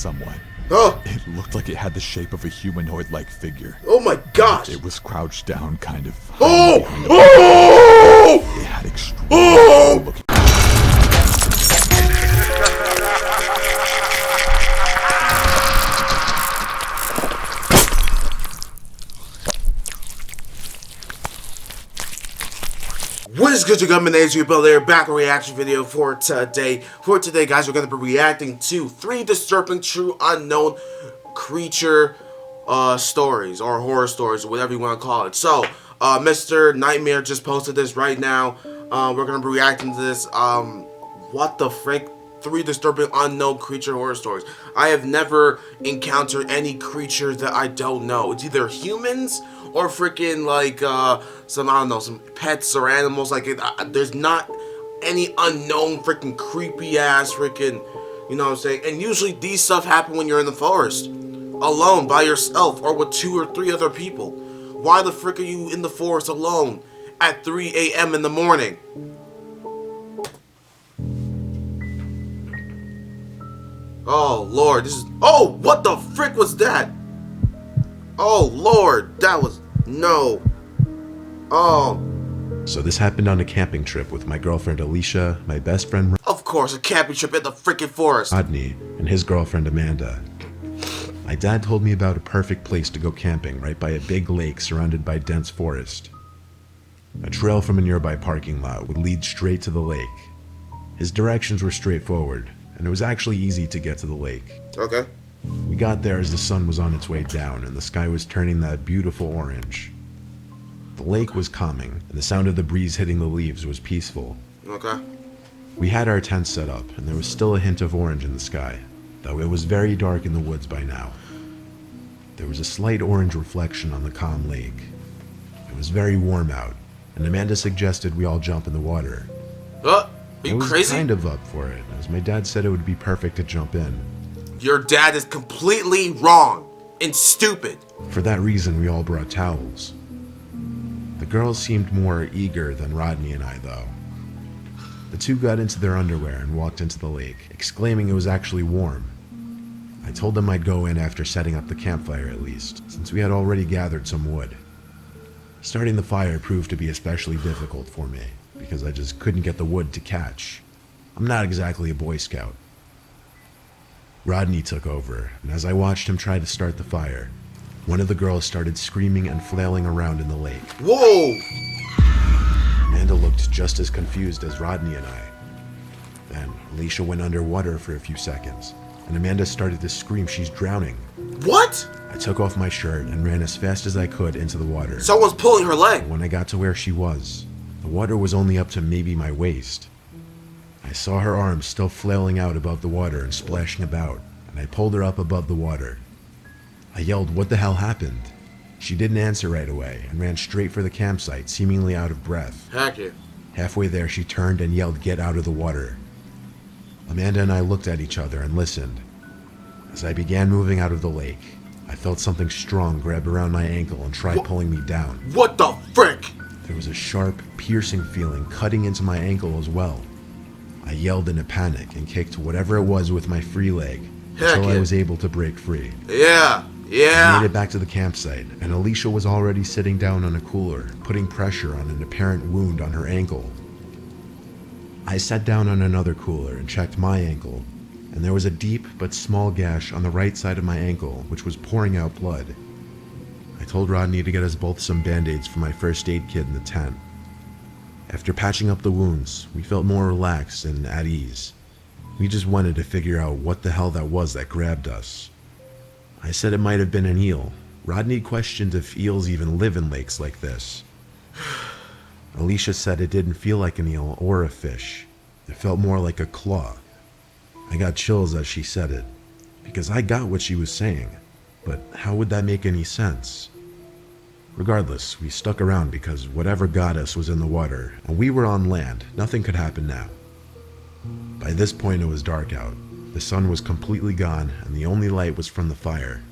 somewhat. Oh! It looked like it had the shape of a humanoid-like figure. Oh my gosh! It was crouched down, kind of. Oh! It had extremely looking. What is good, you got? My name is Bill there, back with a reaction video for today. For today, guys, we're going to be reacting to 3 disturbing true unknown creature stories, or horror stories, or whatever you want to call it. So, Mr. Nightmare just posted this right now. We're going to be reacting to this, what the frick? 3 disturbing unknown creature horror stories. I have never encountered any creature that I don't know. It's either humans or freaking like some, I don't know, some pets or animals. Like there's not any unknown freaking creepy ass freaking, you know what I'm saying? And usually these stuff happen when you're in the forest, alone, by yourself, or with 2 or 3 other people. Why the frick are you in the forest alone at 3 a.m. in the morning? Oh Lord, this is, oh, what the frick was that? Oh Lord, that was, no. Oh. So this happened on a camping trip with my girlfriend Alicia, my best friend Of course, a camping trip in the freaking forest. Rodney, and his girlfriend Amanda. My dad told me about a perfect place to go camping right by a big lake surrounded by dense forest. A trail from a nearby parking lot would lead straight to the lake. His directions were straightforward, and it was actually easy to get to the lake. Okay. We got there as the sun was on its way down and the sky was turning that beautiful orange. The lake was calming, and the sound of the breeze hitting the leaves was peaceful. Okay. We had our tent set up, and there was still a hint of orange in the sky, though it was very dark in the woods by now. There was a slight orange reflection on the calm lake. It was very warm out, and Amanda suggested we all jump in the water. Are you I was crazy? kind of up for it, as my dad said it would be perfect to jump in. Your dad is completely wrong and stupid. For that reason, we all brought towels. The girls seemed more eager than Rodney and I, though. The 2 got into their underwear and walked into the lake, exclaiming it was actually warm. I told them I'd go in after setting up the campfire at least, since we had already gathered some wood. Starting the fire proved to be especially difficult for me, because I just couldn't get the wood to catch. I'm not exactly a Boy Scout. Rodney took over, and as I watched him try to start the fire, one of the girls started screaming and flailing around in the lake. Whoa! Amanda looked just as confused as Rodney and I. Then Alicia went underwater for a few seconds, and Amanda started to scream she's drowning. What? I took off my shirt and ran as fast as I could into the water. Someone's pulling her leg. When I got to where she was, the water was only up to maybe my waist. I saw her arms still flailing out above the water and splashing about, and I pulled her up above the water. I yelled, "What the hell happened?" She didn't answer right away and ran straight for the campsite, seemingly out of breath. Heck yeah. Halfway there, she turned and yelled, "Get out of the water." Amanda and I looked at each other and listened. As I began moving out of the lake, I felt something strong grab around my ankle and try pulling me down. What the frick? There was a sharp, piercing feeling cutting into my ankle as well. I yelled in a panic and kicked whatever it was with my free leg until I was able to break free. Yeah. I made it back to the campsite, and Alicia was already sitting down on a cooler, putting pressure on an apparent wound on her ankle. I sat down on another cooler and checked my ankle, and there was a deep but small gash on the right side of my ankle, which was pouring out blood. I told Rodney to get us both some band-aids for my first aid kit in the tent. After patching up the wounds, we felt more relaxed and at ease. We just wanted to figure out what the hell that was that grabbed us. I said it might have been an eel. Rodney questioned if eels even live in lakes like this. Alicia said it didn't feel like an eel or a fish. It felt more like a claw. I got chills as she said it, because I got what she was saying, but how would that make any sense? Regardless, we stuck around because whatever got us was in the water, and we were on land. Nothing could happen now. By this point, it was dark out. The sun was completely gone, and the only light was from the fire.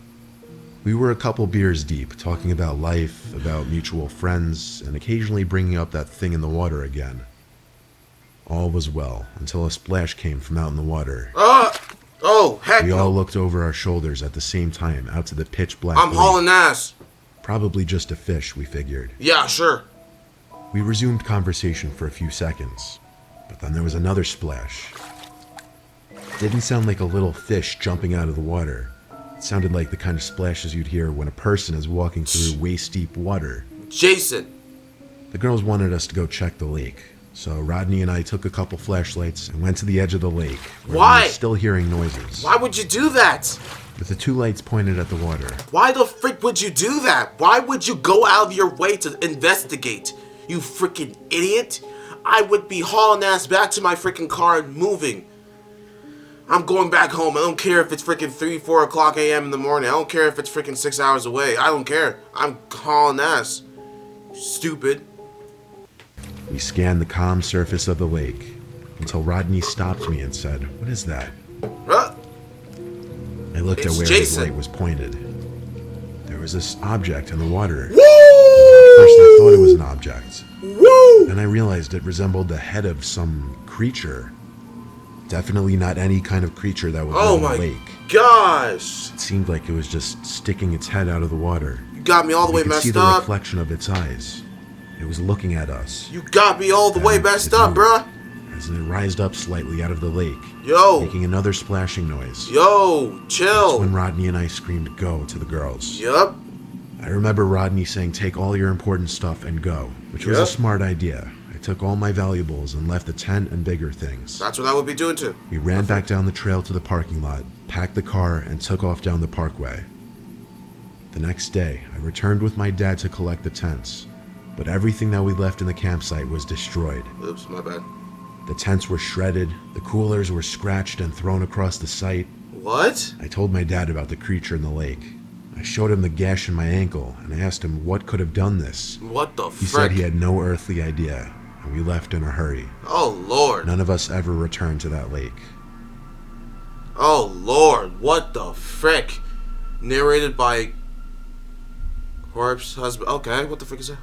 We were a couple beers deep, talking about life, about mutual friends, and occasionally bringing up that thing in the water again. All was well, until a splash came from out in the water. Oh, heck We no. all looked over our shoulders at the same time out to the pitch black I'm lake. hauling ass. Probably just a fish, we figured. Yeah, sure. We resumed conversation for a few seconds, but then there was another splash. It didn't sound like a little fish jumping out of the water. It sounded like the kind of splashes you'd hear when a person is walking through waist-deep water. Jason. The girls wanted us to go check the lake, so Rodney and I took a couple flashlights and went to the edge of the lake. Where Why? We were still hearing noises. Why would you do that? With the 2 lights pointed at the water. Why the frick would you do that? Why would you go out of your way to investigate? You freaking idiot. I would be hauling ass back to my freaking car and moving. I'm going back home. I don't care if it's freaking 3, 4 o'clock a.m. in the morning. I don't care if it's freaking 6 hours away. I don't care. I'm hauling ass. Stupid. We scanned the calm surface of the lake until Rodney stopped me and said, "What is that?" Huh? I looked It's at where Jason. his light was pointed. There was this object in the water. Woo! First I thought it was an object. Woo! Then I realized it resembled the head of some creature. Definitely not any kind of creature that would Oh live in my the lake. gosh. It seemed like it was just sticking its head out of the water. You got me all the We way could see messed the up. reflection of its eyes. It was looking at us. You got me all the way And messed it up, moved bruh. As it rised up slightly out of the lake, Yo. making another splashing noise. Yo. That's when Chill. Rodney and I screamed "go" to the girls. Yup. I remember Rodney saying take all your important stuff and go, which was a Yep. smart idea. I took all my valuables and left the tent and bigger things. That's what I would be doing too. We ran back down the trail to the parking lot, packed the car, and took off down the parkway. The next day, I returned with my dad to collect the tents, but everything that we left in the campsite was destroyed. Oops, my bad. The tents were shredded, the coolers were scratched and thrown across the site. What? I told my dad about the creature in the lake. I showed him the gash in my ankle, and I asked him what could have done this. What the He frick? said he had no earthly idea, and we left in a hurry. Oh lord. None of us ever returned to that lake. Oh lord. What the frick? Narrated by Corpse Husband. Okay, what the frick is that?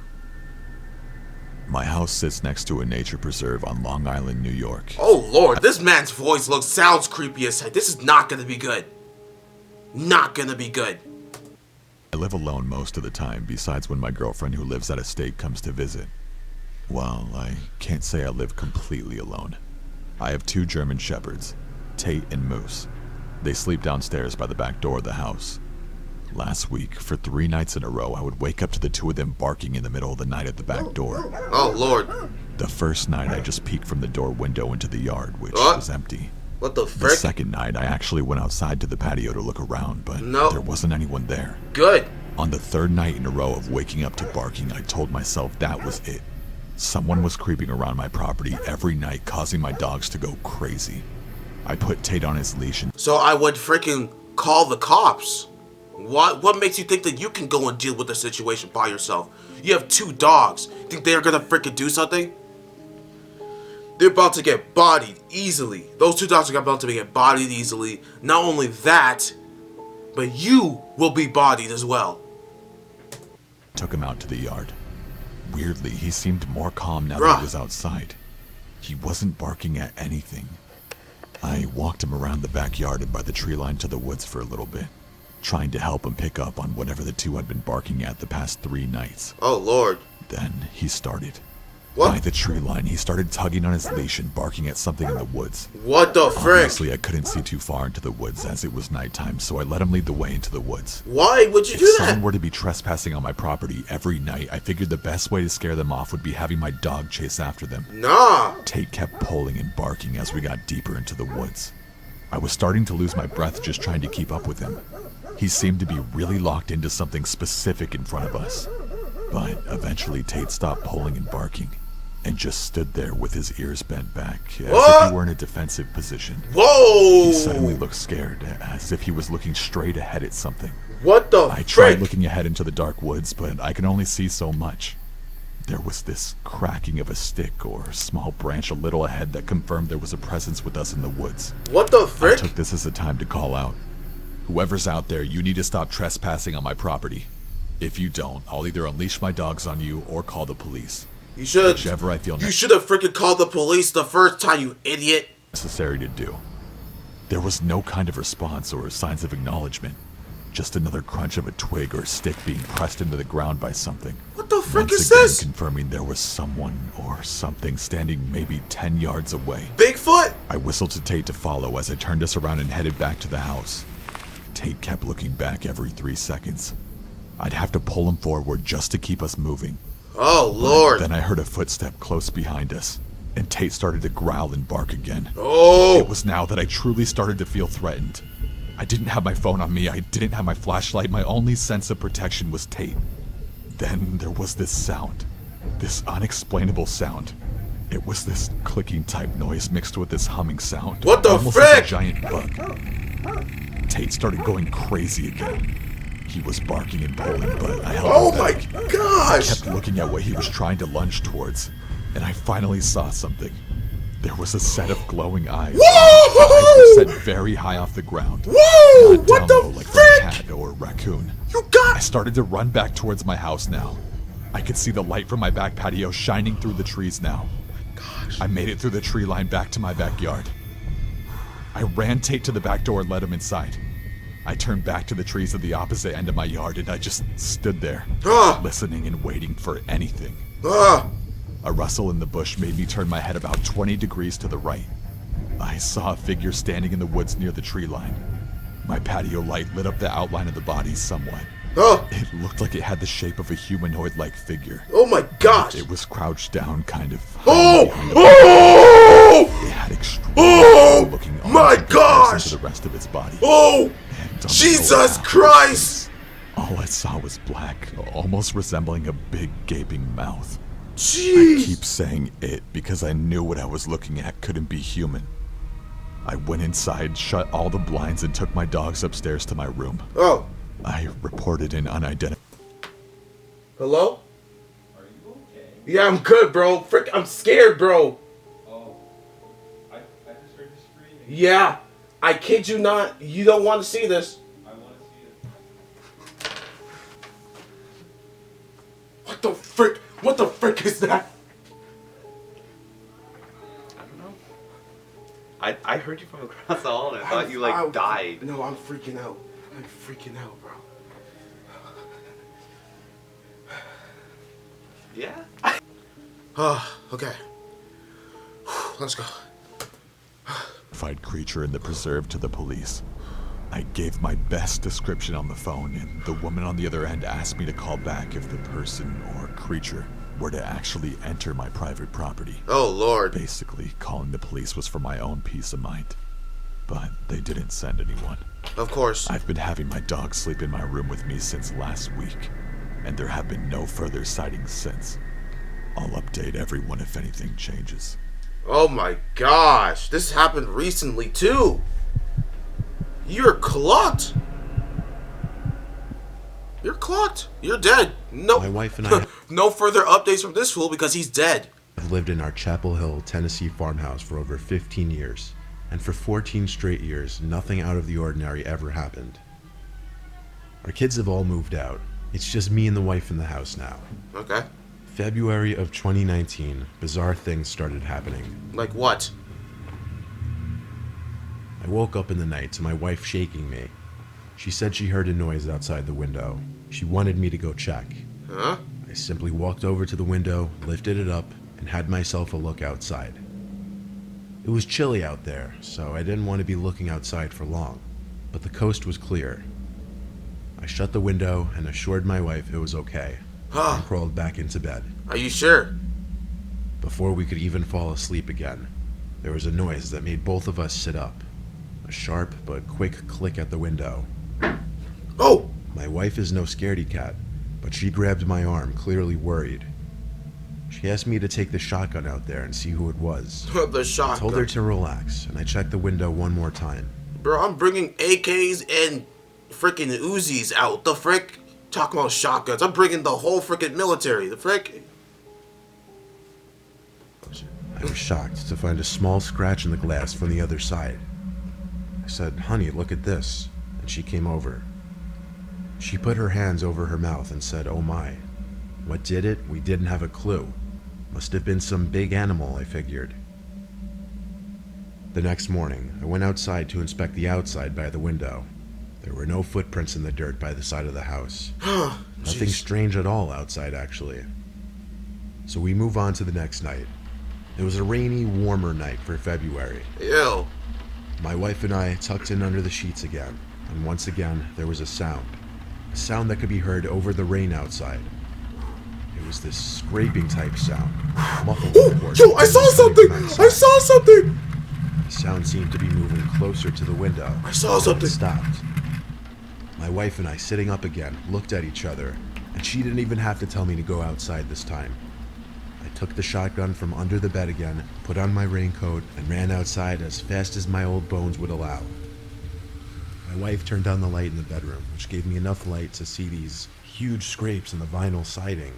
My house sits next to a nature preserve on Long Island, New York. Oh lord, this man's voice sounds creepy as heck. This is not gonna be good. Not gonna be good. I live alone most of the time, besides when my girlfriend who lives out of state comes to visit. Well, I can't say I live completely alone. I have 2 German shepherds, Tate and Moose. They sleep downstairs by the back door of the house. Last week, for 3 nights in a row, I would wake up to the 2 of them barking in the middle of the night at the back door. Oh lord. The first night, I just peeked from the door window into the yard, which What? was empty. What the The frick? second night, I actually went outside to the patio to look around, but No. there wasn't anyone there. Good. On the 3rd night in a row of waking up to barking, I told myself that was it. Someone was creeping around my property every night, causing my dogs to go crazy. I put Tate on his leash and So I would freaking call the cops. What makes you think that you can go and deal with the situation by yourself? You have 2 dogs. Think they're gonna freaking do something? They're about to get bodied easily. Those 2 dogs are about to get bodied easily. Not only that, but you will be bodied as well. took him out to the yard. Weirdly, he seemed more calm now that Bruh. he was outside. He wasn't barking at anything. I walked him around the backyard and by the tree line to the woods for a little bit, trying to help him pick up on whatever the 2 had been barking at the past 3 nights. Oh lord. Then he started. What? By the tree line, he started tugging on his leash and barking at something in the woods. What the frick? Obviously, I couldn't see too far into the woods as it was nighttime, so I let him lead the way into the woods. Why would you If do someone that? were to be trespassing on my property every night, I figured the best way to scare them off would be having my dog chase after them. Nah. Tate kept pulling and barking as we got deeper into the woods. I was starting to lose my breath just trying to keep up with him. He seemed to be really locked into something specific in front of us. But eventually Tate stopped pulling and barking and just stood there with his ears bent back as if What? he were in a defensive position. Whoa. He suddenly looked scared, as if he was looking straight ahead at something. What the I tried frick? looking ahead into the dark woods, but I could only see so much. There was this cracking of a stick or small branch a little ahead that confirmed there was a presence with us in the woods. What the I frick? took this as a time to call out. Whoever's out there, you need to stop trespassing on my property. If you don't, I'll either unleash my dogs on you or call the police. You should. Whichever I feel You should have freaking called the police the first time, you idiot. necessary to do. There was no kind of response or signs of acknowledgement. Just another crunch of a twig or stick being pressed into the ground by something. What the frick Once is again, this? confirming there was someone or something standing maybe 10 yards away. Bigfoot? I whistled to Tate to follow as I turned us around and headed back to the house. Tate kept looking back every 3 seconds. I'd have to pull him forward just to keep us moving. Oh, Lord. Then I heard a footstep close behind us, and Tate started to growl and bark again. Oh! It was now that I truly started to feel threatened. I didn't have my phone on me, I didn't have my flashlight, my only sense of protection was Tate. Then there was this sound. This unexplainable sound. It was this clicking type noise mixed with this humming sound. What the almost like frick? a giant bug. Tate started going crazy again. He was barking and pulling, but I held Oh him my back. I gosh! kept looking at what he was trying to lunge towards, and I finally saw something. There was a set of glowing eyes. Whoa! The eyes were set very high off the ground. Whoa! Not What down the low like from a frick? cat or a raccoon. You got... I started to run back towards my house now. I could see the light from my back patio shining through the trees now. Gosh. I made it through the tree line back to my backyard. I ran Tate to the back door and let him inside. I turned back to the trees at the opposite end of my yard and I just stood there, listening and waiting for anything. A rustle in the bush made me turn my head about 20 degrees to the right. I saw a figure standing in the woods near the tree line. My patio light lit up the outline of the body somewhat. It looked like it had the shape of a humanoid-like figure. Oh my gosh! It was crouched down, kind of. Oh! It had extremely Oh! looking My gosh! to the rest of its body. Oh! And on the Jesus lower half of its Christ! face, all I saw was black, almost resembling a big gaping mouth. I Jeez! keep saying it because I knew what I was looking at couldn't be human. I went inside, shut all the blinds, and took my dogs upstairs to my room. Oh. I reported an unidentified. Hello? Are you okay? Yeah, I'm good, bro. Frick, I'm scared, bro. Oh. I just heard you screaming. Yeah. I kid you not. You don't want to see this. I want to see it. What the frick? What the frick is that? I don't know. I heard you from across the hall and I thought you died. No, I'm freaking out. I'm freaking out, bro. Yeah? Okay. Let's go. Creature in the preserve to the police. I gave my best description on the phone, and the woman on the other end asked me to call back if the person or creature were to actually enter my private property. Oh, Lord. Basically, calling the police was for my own peace of mind. But they didn't send anyone. Of course. I've been having my dog sleep in my room with me since last week, and there have been no further sightings since. I'll update everyone if anything changes. Oh my gosh. This happened recently, too. You're clocked. You're clocked. You're dead. No. My wife and I No further updates from this fool because he's dead. have lived in our Chapel Hill, Tennessee farmhouse for over 15 years. And for 14 straight years, nothing out of the ordinary ever happened. Our kids have all moved out. It's just me and the wife in the house now. Okay. February of 2019, bizarre things started happening. Like what? I woke up in the night to my wife shaking me. She said she heard a noise outside the window. She wanted me to go check. Huh? I simply walked over to the window, lifted it up, and had myself a look outside. It was chilly out there, so I didn't want to be looking outside for long, but the coast was clear. I shut the window and assured my wife it was okay, and crawled back into bed. Are you sure? Before we could even fall asleep again, there was a noise that made both of us sit up. A sharp but quick click at the window. Oh! My wife is no scaredy cat, but she grabbed my arm, clearly worried. She asked me to take the shotgun out there and see who it was. The I shotgun. told her to relax, and I checked the window one more time. Bro, I'm bringing AKs and freaking Uzis out. The frick? Talking about shotguns. I'm bringing the whole freaking military. The frick? I was shocked to find a small scratch in the glass from the other side. I said, "Honey, look at this," and she came over. She put her hands over her mouth and said, "Oh my." What did it? We didn't have a clue. Must have been some big animal, I figured. The next morning, I went outside to inspect the outside by the window. There were no footprints in the dirt by the side of the house. Nothing strange at all outside, actually. So we move on to the next night. It was a rainy, warmer night for February. Ew. My wife and I tucked in under the sheets again, and once again there was a sound that could be heard over the rain outside. It was this scraping type sound, muffled of course. Yo, I saw something! I saw something! The sound seemed to be moving closer to the window. I saw something. It stopped. My wife and I, sitting up again, looked at each other, and she didn't even have to tell me to go outside this time. I took the shotgun from under the bed again, put on my raincoat, and ran outside as fast as my old bones would allow. My wife turned on the light in the bedroom, which gave me enough light to see these huge scrapes in the vinyl siding.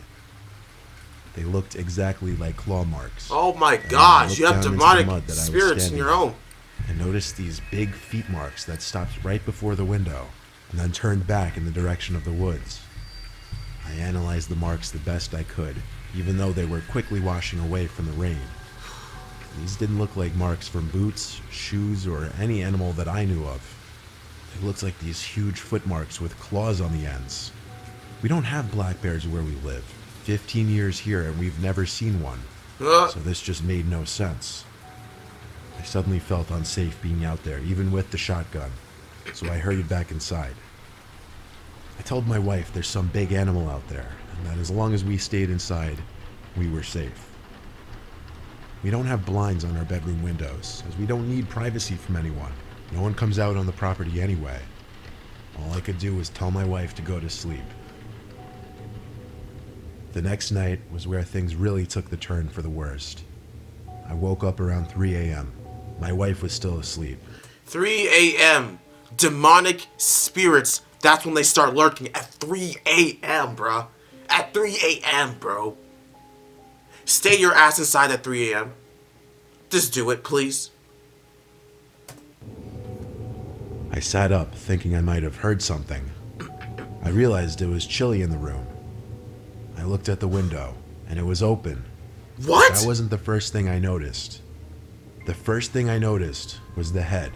They looked exactly like claw marks. Oh my And gosh, I you have looked down into the demonic mud that I was spirits in standing your own. I noticed these big feet marks that stopped right before the window and then turned back in the direction of the woods. I analyzed the marks the best I could, even though they were quickly washing away from the rain. These didn't look like marks from boots, shoes, or any animal that I knew of. They looked like these huge footmarks with claws on the ends. We don't have black bears where we live. 15 years here and we've never seen one. So this just made no sense. I suddenly felt unsafe being out there, even with the shotgun, so I hurried back inside. I told my wife there's some big animal out there, and that as long as we stayed inside, we were safe. We don't have blinds on our bedroom windows, as we don't need privacy from anyone. No one comes out on the property anyway. All I could do was tell my wife to go to sleep. The next night was where things really took the turn for the worst. I woke up around 3 a.m. My wife was still asleep. 3 a.m. Demonic spirits. That's when they start lurking. At 3 a.m., bro. At 3 a.m., bro. Stay your ass inside at 3 a.m. Just do it, please. I sat up, thinking I might have heard something. I realized it was chilly in the room. I looked at the window, and it was open. What? That wasn't the first thing I noticed. The first thing I noticed was the head,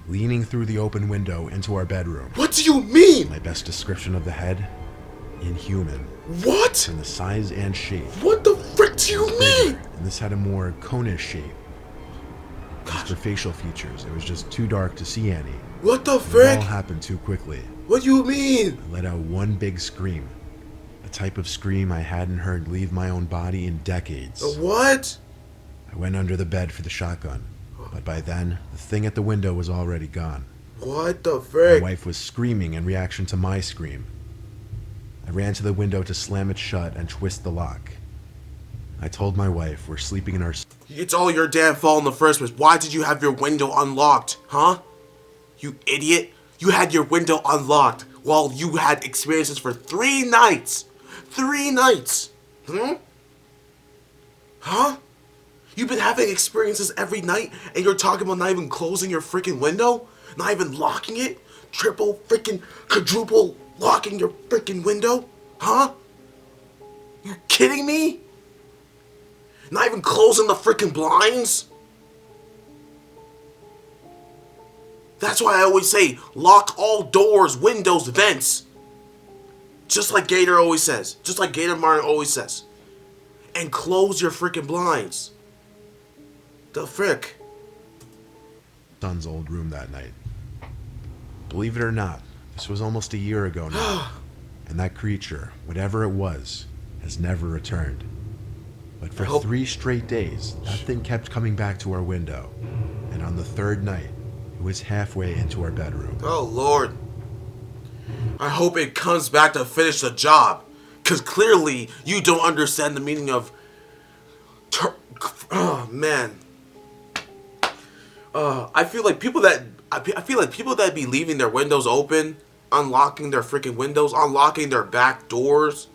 leaning through the open window into our bedroom. What do you mean? My best description of the head? Inhuman. What? In the size and shape. What the frick do you mean? And this had a more conish shape. As for facial features, it was just too dark to see any. What the It frick? all happened too quickly. What do you mean? I let out one big scream. A type of scream I hadn't heard leave my own body in decades. What? I went under the bed for the shotgun, but by then, the thing at the window was already gone. What the My frick? wife was screaming in reaction to my scream. I ran to the window to slam it shut and twist the lock. I told my wife we're sleeping in our... It's all your damn fault in the first place. Why did you have your window unlocked, huh? You idiot. You had your window unlocked while you had experiences for 3 nights. 3 nights. Huh? You've been having experiences every night and you're talking about not even closing your freaking window? Not even locking it? Triple freaking quadruple locking your freaking window? Huh? You kidding me? Not even closing the freaking blinds? That's why I always say, lock all doors, windows, vents. Just like Gator always says. Just like Gator Martin always says. And close your freaking blinds. The frick? son's old room that night. Believe it or not, this was almost a year ago now, and that creature, whatever it was, has never returned. But for 3 straight days, that thing kept coming back to our window, and on the 3rd night, it was halfway into our bedroom. Oh, Lord. I hope it comes back to finish the job. Because clearly, you don't understand the meaning of... Oh, man. I feel like people that... I feel like people that be leaving their windows open, unlocking their freaking windows, unlocking their back doors,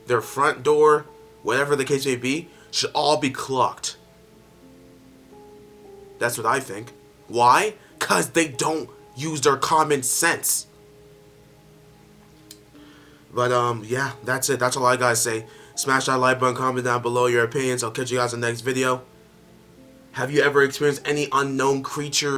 their front door, whatever the case may be, should all be clocked. That's what I think. Why? Because they don't use their common sense. But, yeah, that's it. That's all I gotta say. Smash that like button, comment down below your opinions. I'll catch you guys in the next video. Have you ever experienced any unknown creature?